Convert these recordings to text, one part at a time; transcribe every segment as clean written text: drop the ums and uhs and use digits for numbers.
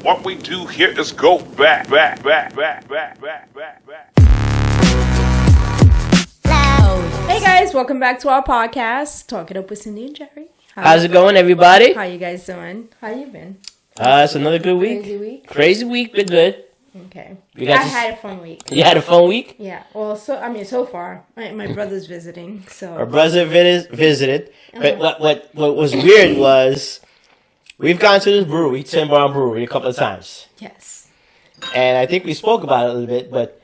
What we do here is go back. Hey guys, welcome back to our podcast, Talk It Up with Cindy and Jerry. How's it going, everybody? How you guys doing? How you been? It's another good week. Crazy week, but good. Okay. I had a fun week. You had a fun week? Yeah. Well, so far, my brother's visiting, so. Our brother visited. But what was weird was we've gone to this brewery, Tim Brown Brewery, a couple of times. Yes. And I think we spoke about it a little bit, but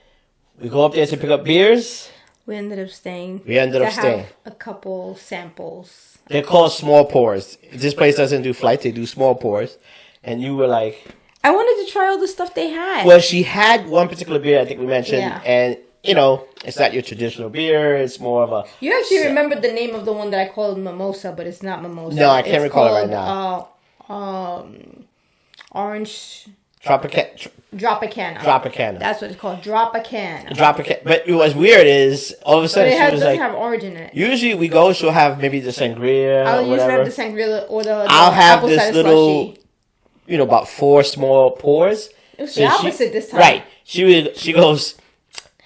we go up there to pick up beers. We ended up staying. Have a couple samples. They're called small pours. This place doesn't do flights; they do small pours. And you were like, I wanted to try all the stuff they had. Well, she had one particular beer I think we mentioned, Yeah. and you know, it's not your traditional beer. It's more of a. You actually remembered the name of the one that I called mimosa, but it's not mimosa. No, I can't recall it right now. Orange. Dropicana. That's what it's called. Dropicana. But what's weird is all of a sudden she was doesn't like, have orange in it. Usually we go, she'll have maybe the sangria. I'll or usually whatever. have the sangria or the I'll have apple this cider little, slushy. about 4 small pours. It was the opposite this time. Right. She goes,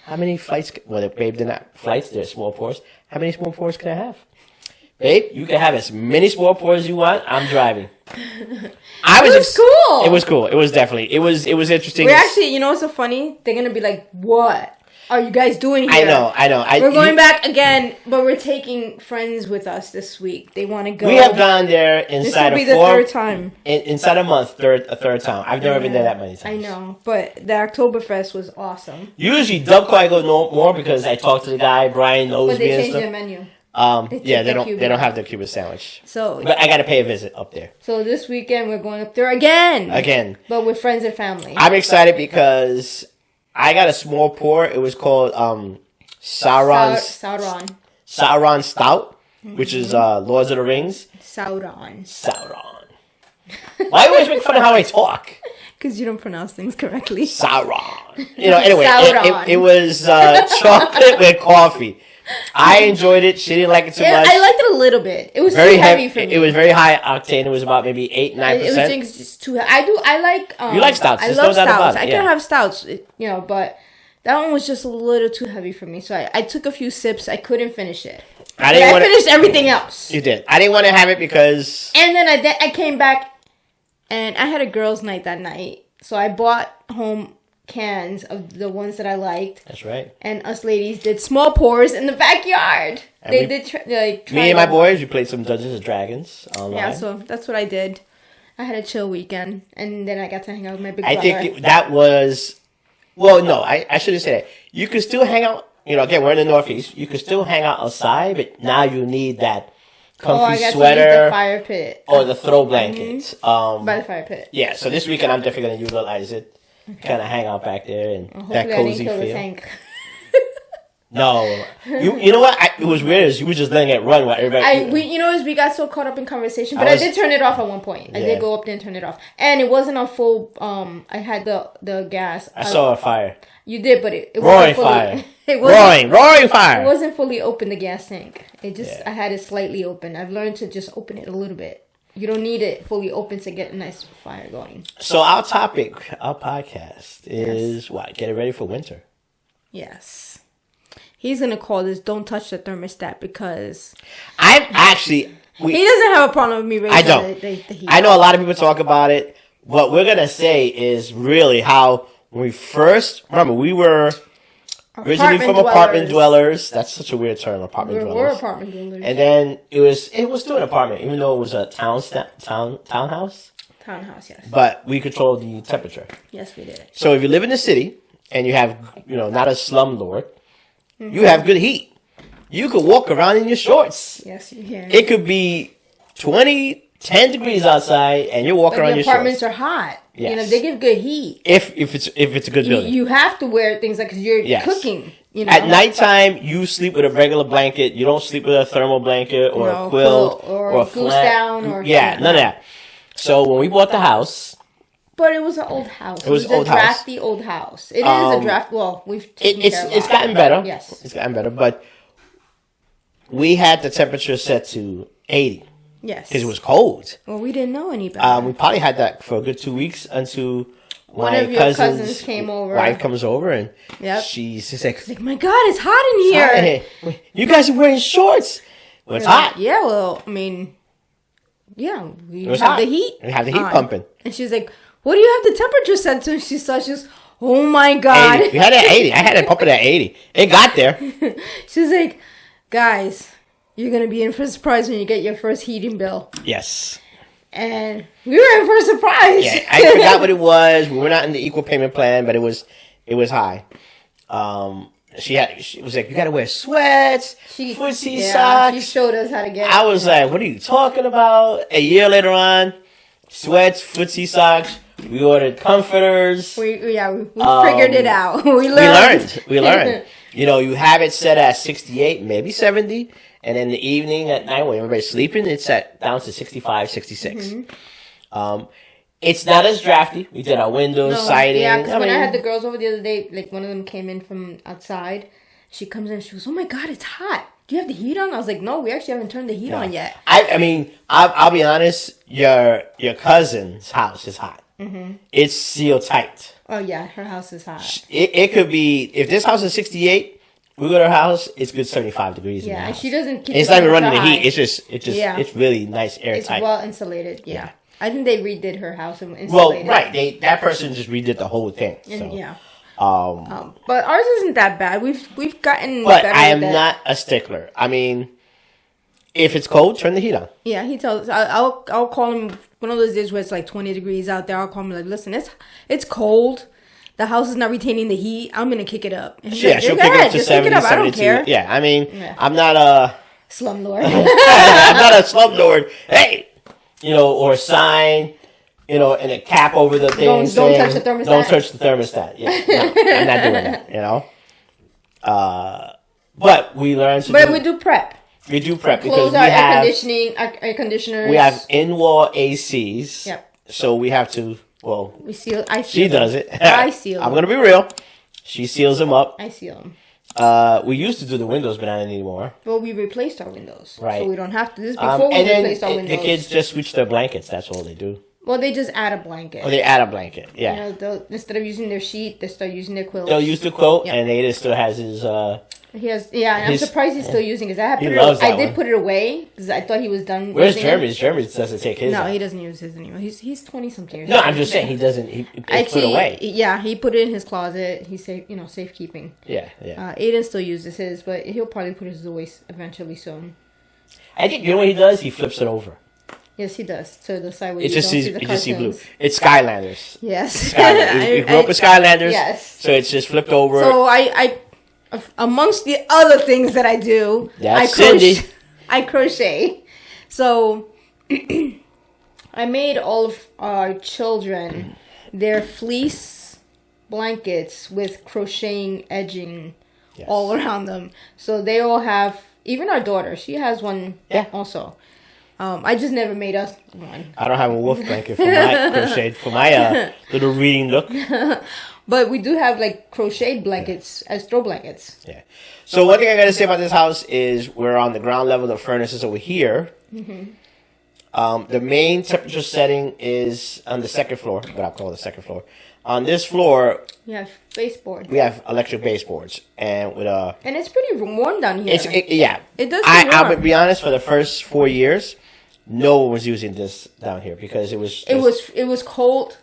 how many flights? Well, babe, they're not flights. They're small pours. How many small pours can I have? Babe, you can have as many small pours as you want. I'm driving. It was cool. It was cool. It was definitely. It was interesting. We're actually, what's so funny? They're gonna be like, "What are you guys doing here?" I know. We're going back again, but we're taking friends with us this week. They want to go. We have gone there inside this will be the third time. Inside a month, a third time. I've never been there that many times. I know, but the Oktoberfest was awesome. Usually, Dubco I go no more because I talk to the guy. Brian knows but they me and changed stuff. their menu. They don't have the Cuban sandwich. So, but I got to pay a visit up there. So this weekend we're going up there again. But with friends and family. I'm excited because I got a small pour. It was called Sauron Stout, which is Lords of the Rings. Sauron. Why always make fun of how I talk? Because you don't pronounce things correctly. Sauron. Anyway, it was chocolate with coffee. I enjoyed it. She didn't like it too much. I liked it a little bit. It was very too heavy for me. It was very high octane. It was about maybe 8-9%. It was just too. I like. You like stouts? I love stouts. I can have stouts, but that one was just a little too heavy for me. So I took a few sips. I couldn't finish it. I finished everything else. You did. I didn't want to have it because. And then I came back, and I had a girls' night that night. So I bought home cans of the ones that I liked. That's right. And us ladies did small pours in the backyard. And they did try me and my boys, we played some Dungeons and Dragons online. Yeah, so that's what I did. I had a chill weekend, and then I got to hang out with my big brother. I think that was... Well, no, I shouldn't say that. You could still hang out... again, we're in the Northeast. You could still hang out outside, but now you need that comfy sweater. The fire pit. Or the throw blanket. By the fire pit. Yeah, so this weekend I'm definitely going to utilize it. Okay. Kind of hang out back there and that cozy feel. No, you know what? It was weird. Is you were just letting it run while everybody. We got so caught up in conversation, but I did turn it off at one point. I did go up there and turn it off, and it wasn't on full. I had the gas. I saw a fire. You did, but it roaring wasn't fully, fire. It wasn't roaring fire. It wasn't fully open, the gas tank. It just I had it slightly open. I've learned to just open it a little bit. You don't need it fully open to get a nice fire going. So our topic, our podcast is what? Get it ready for winter. Yes. He's going to call this Don't Touch the Thermostat because... he doesn't have a problem with me raising the heat. I know a lot of people talk about it. What we're going to say is really how when we first... Remember, we were... Originally from apartment dwellers. That's such a weird term, apartment dwellers. We're apartment dwellers. And then it was still an apartment, even though it was a townhouse. Townhouse, yes. But we controlled the temperature. Yes, we did. So if you live in the city and you have, not a slumlord, you have good heat. You could walk around in your shorts. Yes, you can. It could be 10 degrees outside, and you're walking around in your shorts. Apartments are hot. Yes. They give good heat. If it's a good building, you have to wear things like because you're cooking. At nighttime, you sleep with a regular blanket. You don't sleep with a thermal blanket or a quilt or a goose down or none of that. So when we bought the house. But it was an old house. It was a drafty old house. It is a draft. Well, it's gotten better. Yes, it's gotten better. But we had the temperature set to 80. Yes. Because it was cold. Well, we didn't know any better. We probably had that for a good 2 weeks until one of your cousins came over. Wife comes over and she's just like, my God, it's hot in here. Hot. You guys are wearing shorts. Well, it's hot. Yeah, well, I mean, we have hot. the heat. We have the heat pumping. And she's like, what do you have the temperature set to? And she saw, she was, oh my God. 80. We had it at 80. I had it pumping at 80. It got there. She's like, guys, you're going to be in for a surprise when you get your first heating bill. Yes. And we were in for a surprise. Yeah, I forgot what it was. We were not in the equal payment plan, but it was high. She was like, you gotta wear sweats, footsie socks. She showed us how to get it. I was like, what are you talking about? A year later on, sweats, footsie socks. We ordered comforters. We figured it out. We learned. You know, you have it set at 68, maybe 70. And in the evening at night when everybody's sleeping, it's set down to 65, 66. Mm-hmm. It's not as drafty. We did our windows, siding. Yeah, because when I had the girls over the other day, like one of them came in from outside. She comes in and she goes, oh my God, it's hot. Do you have the heat on? I was like, no, we actually haven't turned the heat on yet. I mean, I'll be honest. Your cousin's house is hot. Mm-hmm. It's sealed tight. Oh yeah, her house is hot. It could be, if this house is 68, we go to her house, it's good 75 degrees. Yeah, in the house. and she doesn't keep it's not even running the heat. It's really nice airtight. It's well insulated. Yeah. I think they redid her house and insulated. Well, right. That person just redid the whole thing. So. Yeah. But ours isn't that bad. We've gotten but better. I am not a stickler. I mean, if it's cold, turn the heat on. Yeah, he tells. I'll call him one of those days where it's like 20 degrees out there. I'll call him like, listen, it's cold. The house is not retaining the heat. I'm gonna kick it up. Yeah, she'll kick it up to 70, 72. I don't care. Yeah, I mean, I'm not a slumlord. I'm not a slumlord. Hey. Or a sign, and a cap over the thing. Don't touch the thermostat. Don't touch the thermostat. Yeah, no, I'm not doing that. But we learned to. But we do prep. We do prep because we have air conditioners. We have in-wall ACs. Yep. So we have to. Well, she does it. I seal them. I'm gonna be real. She seals them up. I seal them. We used to do the windows, but not anymore. Well, we replaced our windows. Right. So we don't have to. This is before we replaced our windows. The kids just switch their blankets. That's all they do. Well, they just add a blanket. Oh, they add a blanket. Yeah. Instead of using their sheet, they start using their quilt. They'll use the quilt, and Ada still has his. He has, and I'm surprised he's still using it. I did put it away because I thought he was done. Where's Jeremy's? Jeremy doesn't take his. No, he doesn't use his anymore. He's 20-something years. No, I'm just saying he doesn't. It's put away. Yeah, he put it in his closet. He's safekeeping. Yeah. Aiden still uses his, but he'll probably put his away eventually soon. I think what he does. He flips it over. Yes, he does. To the side where you just see blue. It's Skylanders. Yes. Skylanders. We grew up with Skylanders. Yes. So it's just flipped over. So I amongst the other things that I do, I crochet. So I made all of our children their fleece blankets with crocheting edging all around them. So they all have, even our daughter, she has one also. I just never made us one. I don't have a wolf blanket for my crochet, for my little reading nook. But we do have like crocheted blankets as throw blankets. Yeah. So one thing I gotta say about this house is we're on the ground level. The furnace is over here. Mm-hmm. The main temperature setting is on the second floor, what I call the second floor. On this floor, we have baseboards. We have electric baseboards, and with and it's pretty warm down here. It does. I'll be honest. For the first 4 years, no one was using this down here because it was cold.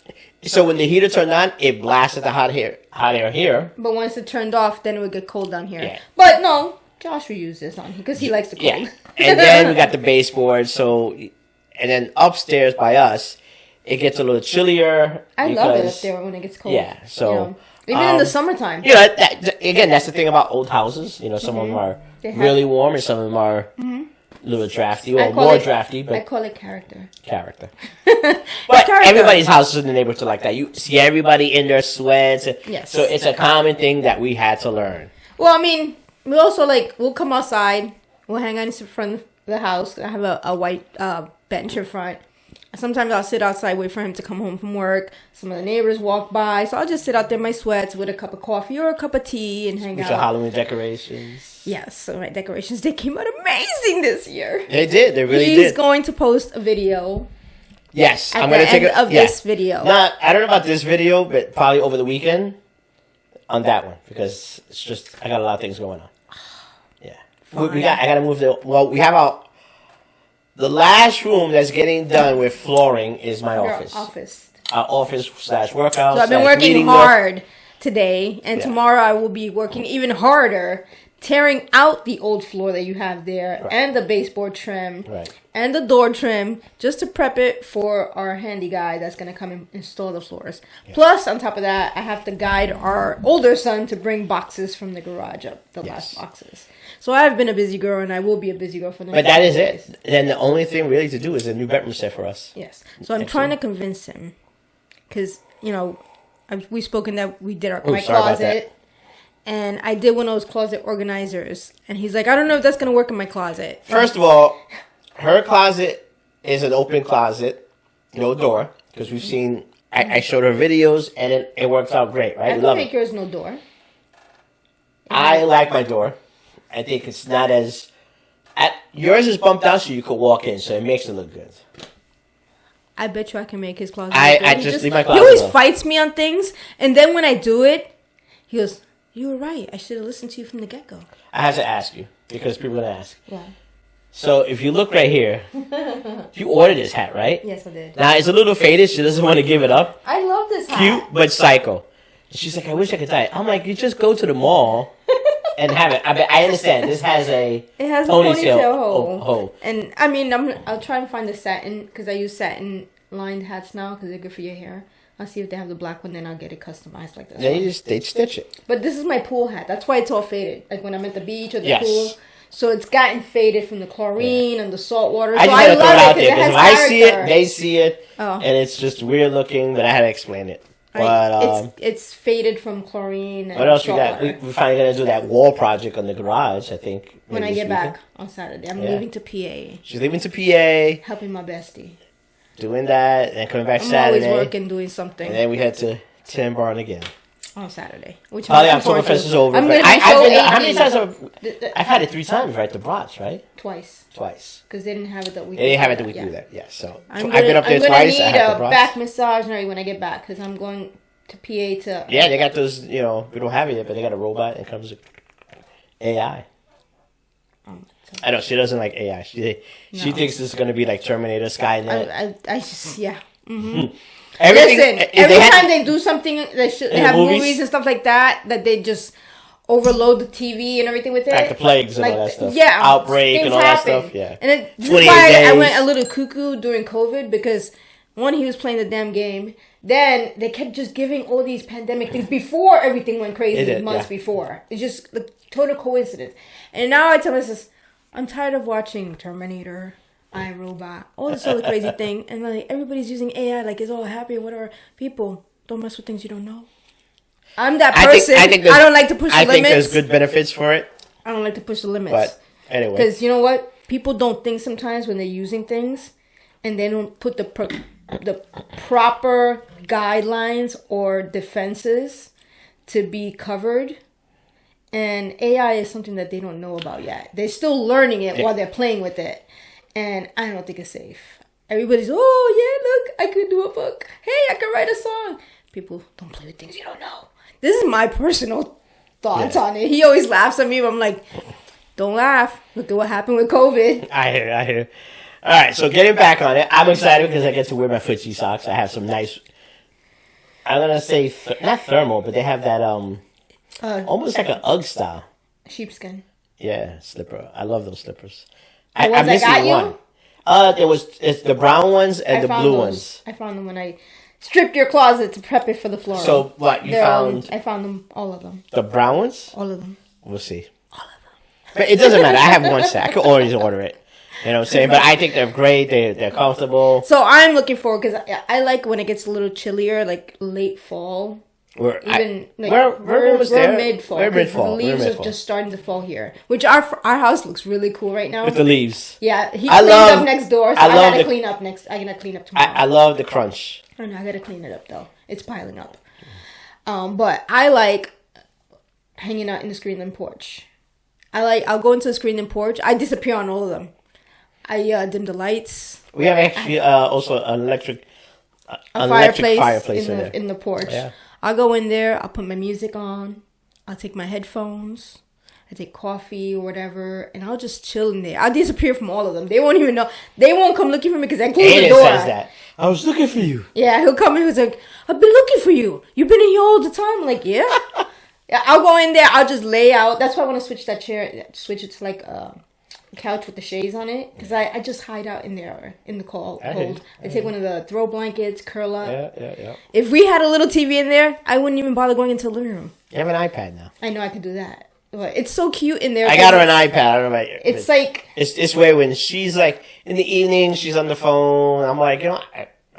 So when the heater turned on, it blasted the hot air here. But once it turned off, then it would get cold down here. Yeah. But no, Josh will use this on because he likes the cold. Yeah. And then we got the baseboard. And then upstairs by us, it gets a little chillier. I love it up there when it gets cold. Yeah. So even in the summertime. That's the thing about old houses. Some of them are really warm, and some of them are. Mm-hmm. A little drafty, more drafty, but I call it character. But everybody's houses in the neighborhood are like that. You see everybody in their sweats. Yes. So it's a common thing that we had to learn. Well, I mean, we also we'll come outside. We'll hang out in front of the house. I have a white bench in front. Sometimes I'll sit outside, wait for him to come home from work. Some of the neighbors walk by, so I'll just sit out there in my sweats with a cup of coffee or a cup of tea and hang with out. your Halloween decorations. Yes, so my decorations, they came out amazing this year. They did. They really did. He's going to post a video. Yes, I'm going to take a this video. Not, I don't know about this video, but probably over the weekend on that one because it's just I got a lot of things going on. Yeah, we got. I got to move the. Well, we have the last room that's getting done with flooring is my office. Our office / workout. So I've been working hard today, and tomorrow I will be working even harder, tearing out the old floor that you have there, and the baseboard trim, and the door trim, just to prep it for our handy guy that's going to come and install the floors. Yeah. Plus, on top of that, I have to guide our older son to bring boxes from the garage up, the last boxes. So I've been a busy girl, and I will be a busy girl for the next But that is days. It. Then the only thing really to do is a new bedroom set for us. Yes. So I'm trying to convince him, because, you know, we've spoken that we did my closet. And I did one of those closet organizers. And he's like, I don't know if that's going to work in my closet. First of all, her closet is an open closet, no door. Because we've seen, I showed her videos, and it works out great, right? I can make yours no door. I like my door. I think it's not as... yours is bumped out so you could walk in, so it makes it look good. I bet you I can make his closet. I just leave my closet. He always fights me on things, and then when I do it, he goes, "You were right. I should have listened to you from the get-go." I have to ask you, because people are going to ask. Yeah. So, if you look right here, you ordered this hat, right? Yes, I did. Now, it's a little faded. She doesn't want to give it up. I love this hat. Cute, but psycho. She's like, I wish I could tie it. I'm like, you just go to the mall and have it. I understand. This has a ponytail hole. And, I mean, I'll try and find the satin, because I use satin-lined hats now, because they're good for your hair. I'll see if they have the black one, then I'll get it customized like this. They stitch it. But this is my pool hat. That's why it's all faded. Like when I'm at the beach or the pool. So it's gotten faded from the chlorine and the salt water. So I just had to throw it out there because if I see it, they see it, and it's just weird looking. But I had to explain it. But it's faded from chlorine. And what else we got? We're finally gonna do that wall project on the garage. I think when I get back on Saturday, I'm leaving to PA. She's leaving to PA. Helping my bestie. Doing that and coming back I'm Saturday. Always working, doing something. And then we head to Tin Barn again. On Saturday. Which probably Oktoberfest is over. How many times I've had it 3 times, right? The brats, right? Twice. Because they didn't have it the week. They didn't have it the week before that. Yeah. So I've been up there twice. I had the back massage when I get back because I'm going to PA to. Yeah, they got those. You know, we don't have it yet, but they got a robot and it comes with AI. I know she doesn't like AI. She thinks this is going to be like Terminator, Skynet. I just Mm-hmm. Listen, every time they do something, they have movies and stuff like that they just overload the TV and everything with it. Like the plagues and all that stuff. Yeah. Outbreak and all that stuff. Yeah. And this is why I went a little cuckoo during COVID because, one, he was playing the damn game. Then they kept just giving all these pandemic things before everything went crazy months before. It's just a total coincidence. And now I tell myself, I'm tired of watching Terminator, iRobot, all this other crazy thing, and like everybody's using AI like it's all happy and whatever. People, don't mess with things you don't know. I'm that person. I don't like to push the limits. I think there's good benefits for it. I don't like to push the limits. But anyway, because you know what, people don't think sometimes when they're using things, and they don't put the proper guidelines or defenses to be covered. And AI is something that they don't know about yet. They're still learning it while they're playing with it. And I don't think it's safe. Everybody's, oh, yeah, look, I could do a book. Hey, I could write a song. People, don't play with things you don't know. This is my personal thoughts on it. He always laughs at me, but I'm like, don't laugh. Look at what happened with COVID. I hear. All right, so getting back on it, I'm excited because I get to wear my footsie socks. I have some nice, I'm going to say, not thermal, but they have that, almost like an UGG style. Sheepskin. Yeah, slipper. I love those slippers. I missing one. It's the brown ones and the blue ones. I found them when I stripped your closet to prep it for the floor. So what you found? I found them, all of them. The brown ones? All of them. We'll see. All of them. But it doesn't matter. I have one set. I could always order it. You know what I'm saying? But I think they're great. They're comfortable. So I'm looking forward because I like when it gets a little chillier, like late fall. We're mid-fall. We're mid-fall. The leaves are just starting to fall here. Which our house looks really cool right now. With the leaves. Yeah, he cleaned up next door, so I gotta clean up next. I gotta clean up tomorrow. I love the crunch. I know, I gotta clean it up though. It's piling up. But I like hanging out in the screen-in porch. I'll go into the screen-in porch. I disappear on all of them. I dim the lights. We have actually also an electric fireplace in the porch. Yeah. I'll go in there. I'll put my music on. I'll take my headphones. I take coffee or whatever, and I'll just chill in there. I'll disappear from all of them. They won't even know. They won't come looking for me because I close the door. Says that. I was looking for you. Yeah, he'll come in. He's like, I've been looking for you. You've been in here all the time. I'm like, yeah. I'll go in there. I'll just lay out. That's why I want to switch that chair. Switch it to like a couch with the shades on it, because I just hide out in there in the cold. I take one of the throw blankets, curl up. Yeah. If we had a little TV in there, I wouldn't even bother going into the living room. You have an iPad now. I know I could do that, but it's so cute in there. I got her an iPad. I don't know about you. It's like it's way when she's like in the evening, she's on the phone. I'm like,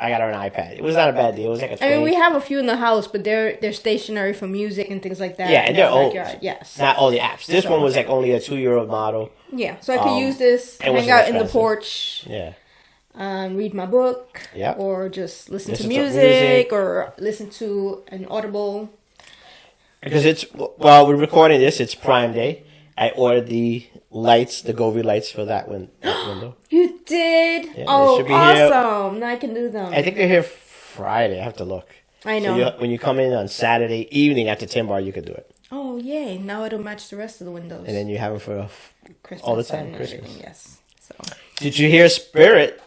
I got her an iPad. It was not a bad deal. It was like a 20. I mean, we have a few in the house, but they're stationary for music and things like that. Yeah, and they're old. Yes. Not all the apps. This one was like only a 2-year-old model. Yeah, so I could use this, hang out in the porch. Yeah. Read my book. Yeah. Or just listen to music or listen to an Audible. Because while we're recording this, it's Prime Day. I ordered the lights, the Govee lights for that window. You did? Yeah, awesome. Here. Now I can do them. I think they're here Friday. I have to look. I know. So when you come in on Saturday evening at the Tin Bar, you could do it. Oh, yay. Now it'll match the rest of the windows. And then you have them for Christmas all the time. and Christmas. everything, yes. So. Did you hear Spirit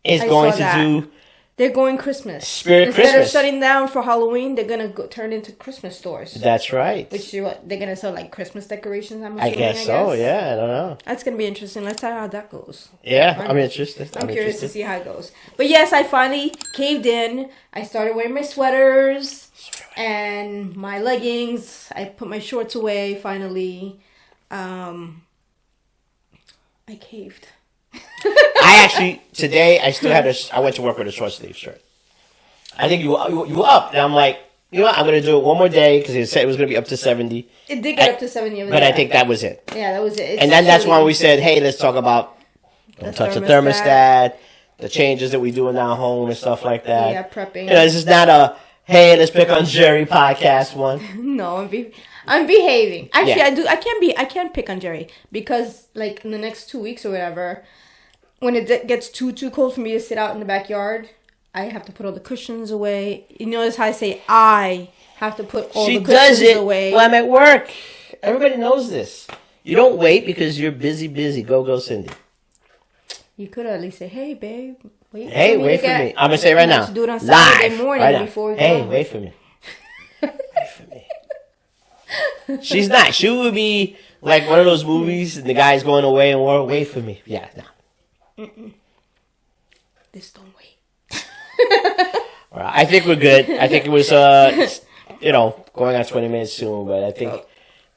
is going to do... They're going Christmas. Instead of shutting down for Halloween, they're going to turn into Christmas stores. That's right. Which they're going to sell like Christmas decorations, I'm assuming, I guess so, yeah. I don't know. That's going to be interesting. Let's see how that goes. Yeah, I'm interested. I'm curious to see how it goes. But yes, I finally caved in. I started wearing my sweaters and my leggings. I put my shorts away finally. I caved. Today I went to work with a short sleeve shirt. I think you were up, and I'm like, you know what, I'm going to do it one more day, because it said it was going to be up to 70. It did get up to 70. But I think that was it. Yeah, that was it. And then that's when we said, hey, let's talk about don't touch the thermostat, the changes that we do in our home and stuff like that. Yeah, prepping. This is not a, hey, let's pick on Jerry podcast one. No, I'm behaving. Actually, yeah. I can't pick on Jerry, because like in the next 2 weeks or whatever, when it gets too cold for me to sit out in the backyard, I have to put all the cushions away. You notice how I say I have to put all the cushions away. Well, I'm at work. Everybody knows this. You don't wait because you're busy. Go, Cindy. You could at least say, hey, babe, wait for me. I'm going to say it right now. Do it on Saturday morning right before we go. Hey, wait for me. Wait for me. She's not. She would be like one of those movies and the guy's going away and wait for me. Yeah, no. This don't wait. I think we're good. I think it was, going on 20 minutes soon, but I think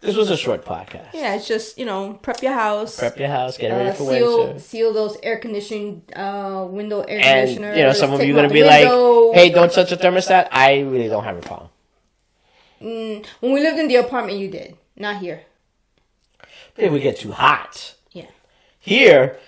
this was a short podcast. Yeah, it's just, prep your house. Get it ready for winter. Seal those air conditioning, window air conditioners. And, some of you are going to be like, hey, don't touch the thermostat. I really don't have a problem. When we lived in the apartment, you did. Not here. But it would get too hot. Yeah. Here...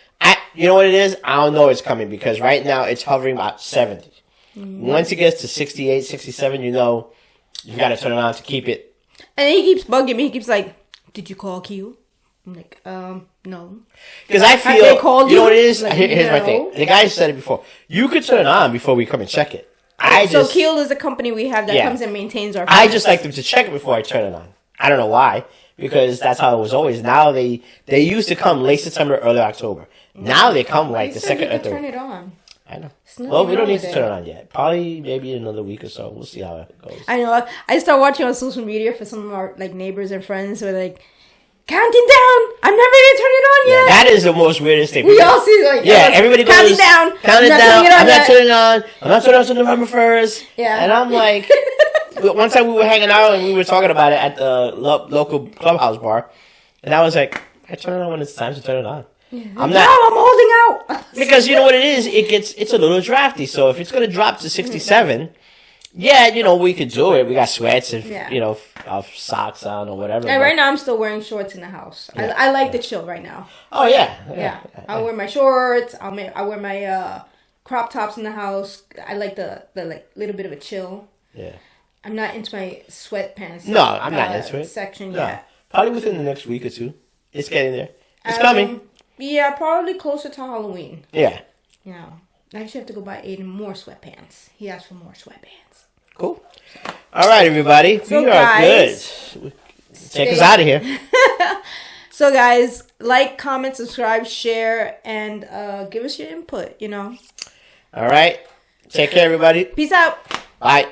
You know what it is? I don't know it's coming, because right now it's hovering about 70. Mm-hmm. Once it gets to 68, 67, you got to turn it on to keep it. And he keeps bugging me. He keeps like, did you call Q? I'm like, no. Because I feel, they called you know what it is? Like, here's my thing. The guy said it before. You could turn it on before we come and check it. So Keel is a company we have that comes and maintains our furnace. I just like them to check it before I turn it on. I don't know why. Because that's how it was always. Now they used to come late September, early October. Now they come like the second or third. Turn it on. I know. Well, we don't need to turn it on yet. Probably maybe in another week or so. We'll see how it goes. I know. I start watching on social media for some of our like neighbors and friends who are like, counting down. I'm never gonna turn it on yet. That is the most weirdest thing. We all see like everybody goes counting down. Counting down. I'm not turning it on. I'm not turning it on until November 1st. Yeah. And I'm like, one time we were hanging out and we were talking about it at the local clubhouse bar, and I was like, I turn it on when it's time to turn it on. Yeah. I'm holding out. Because you know what it is? It's a little drafty. So if it's going to drop to 67, Yeah, you know, we could do it. We got sweats and, Yeah. you know, socks on or whatever. And right now I'm still wearing shorts in the house. Yeah. I like the chill right now. Oh, yeah. Yeah. I wear my shorts. I wear my crop tops in the house. I like the like little bit of a chill. Yeah. I'm not into my sweatpants. No, I'm not into it. Section No. yet. Probably within the next week or two. It's getting there. It's coming. Yeah, probably closer to Halloween. Yeah. Yeah. I actually have to go buy Aiden more sweatpants. He asked for more sweatpants. Cool. All right, everybody. So we are guys, good. Take us out of here. So, guys, like, comment, subscribe, share, and give us your input, you know. All right. Take care, everybody. Peace out. Bye.